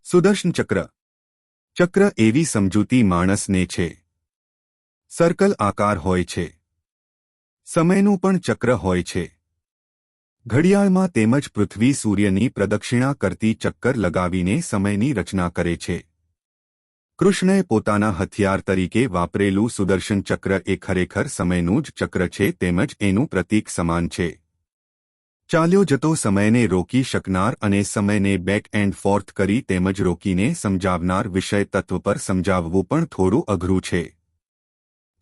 સુદર્શન ચક્ર. ચક્ર એવી સમજૂતી માણસને છે. સર્કલ આકાર હોય છે. સમયનું પણ ચક્ર હોય છે. ઘડિયાળમાં તેમજ પૃથ્વી સૂર્યની પ્રદક્ષિણા કરતી ચક્કર લગાવીને સમયની રચના કરે છે. કૃષ્ણએ પોતાના હથિયાર તરીકે વાપરેલું સુદર્શન ચક્ર એ ખરેખર સમયનું જ ચક્ર છે તેમજ એનું પ્રતીક સમાન છે. ચાલ્યો જતો સમયને રોકી શકનાર અને સમયને બેક એન્ડ ફોર્થ કરી તેમજ રોકીને સમજાવનાર વિષય તત્વ પર સમજાવવું પણ થોડું અઘરું છે.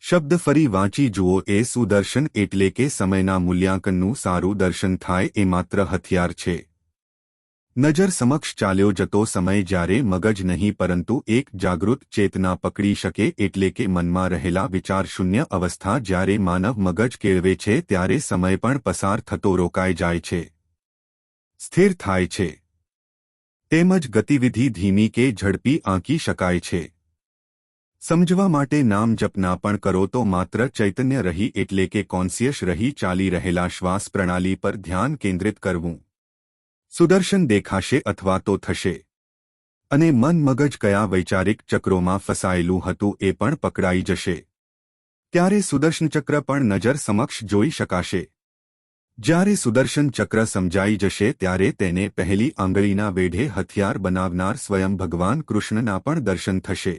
શબ્દ ફરી વાંચી જુઓ. એ સુદર્શન એટલે કે સમયના મૂલ્યાંકનનું સારું દર્શન થાય એ માત્ર હથિયાર છે. નજર સમક્ષ ચાલ્યો જતો સમય જ્યારે મગજ નહીં પરંતુ એક જાગૃત ચેતના પકડી શકે એટલે કે મનમાં રહેલા વિચાર શૂન્ય અવસ્થા જ્યારે માનવ મગજ કેળવે છે ત્યારે સમય પણ પસાર થતો રોકાઈ જાય છે, સ્થિર થાય છે. તેમજ ગતિવિધિ ધીમી કે ઝડપી આંકી શકાય છે. સમજવા માટે નામ જપ ના પણ કરો તો માત્ર ચૈતન્ય રહી એટલે કે કોન્સિયસ રહી ચાલી રહેલા શ્વાસ પ્રણાલી પર ધ્યાન કેન્દ્રિત કરવું. સુદર્શન દેખાશે અથવા તો થશે. અને મન મગજ કયા વૈચારિક ચક્રોમાં ફસાયેલું હતું એ પણ પકડાઈ જશે. ત્યારે સુદર્શન ચક્ર પણ નજર સમક્ષ જોઈ શકાશે. જ્યારે સુદર્શન ચક્ર સમજાઈ જશે ત્યારે તેને પહેલી આંગળીના વેઢે હથિયાર બનાવનાર સ્વયં ભગવાન કૃષ્ણના પણ દર્શન થશે.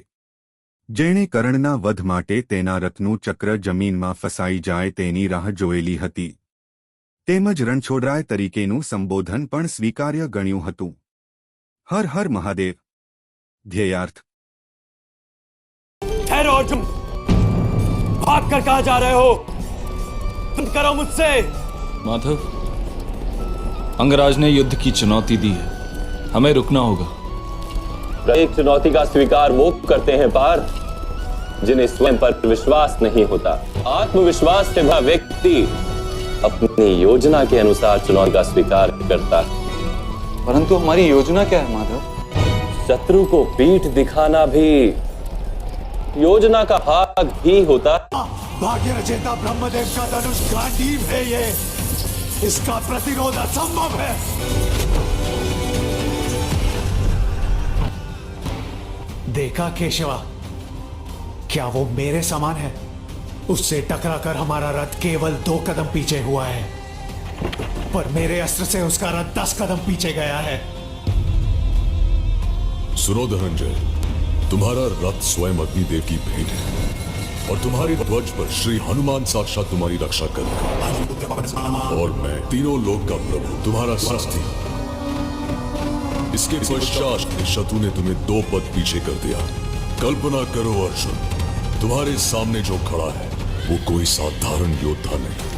જેણે કર્ણના વધ માટે તેના રથનું ચક્ર જમીનમાં ફસાઈ જાય તેની રાહ જોયેલી હતી. તેમજ રણછોડરાય તરીકેનું સંબોધન પણ સ્વીકાર્ય ગણ્યું હતું. હર હર મહાદેવ. ધ્યેયાર્થ. ठहरो अर्जुन, भाग कर कहां जा रहे हो? तुम करो मुझसे. माधव, अंगराज ने युद्ध की चुनौती दी है, हमें रुकना होगा. एक चुनौती का स्वीकार वो करते हैं पार्थ जिन्हें स्वयं पर विश्वास नहीं होता. आत्मविश्वास से वह व्यक्ति अपनी योजना के अनुसार चुनौती का स्वीकार करता है. परंतु हमारी योजना क्या है माधव? शत्रु को पीठ दिखाना भी योजना का भाग ही होता है. भाग्य रचेता ब्रह्मदेव का धनुष गांडीव है ये, इसका प्रतिरोध असंभव है. देखा केशवा, क्या वो मेरे समान है? उससे टकरा कर हमारा रथ केवल 2 कदम पीछे हुआ है, पर मेरे अस्त्र से उसका रथ 10 कदम पीछे गया है. सुनो धनंजय, तुम्हारा रथ स्वयं अग्निदेव की भेंट है और तुम्हारी ध्वज पर श्री हनुमान साक्षात तुम्हारी रक्षा करेगा और मैं तीनों लोक का प्रभु तुम्हारा सारथी. इसके पश्चात शत्रु ने तुम्हें 2 पद पीछे कर दिया. कल्पना करो अर्जुन, तुम्हारे सामने जो खड़ा है वो कोई साधारण योद्धा नहीं,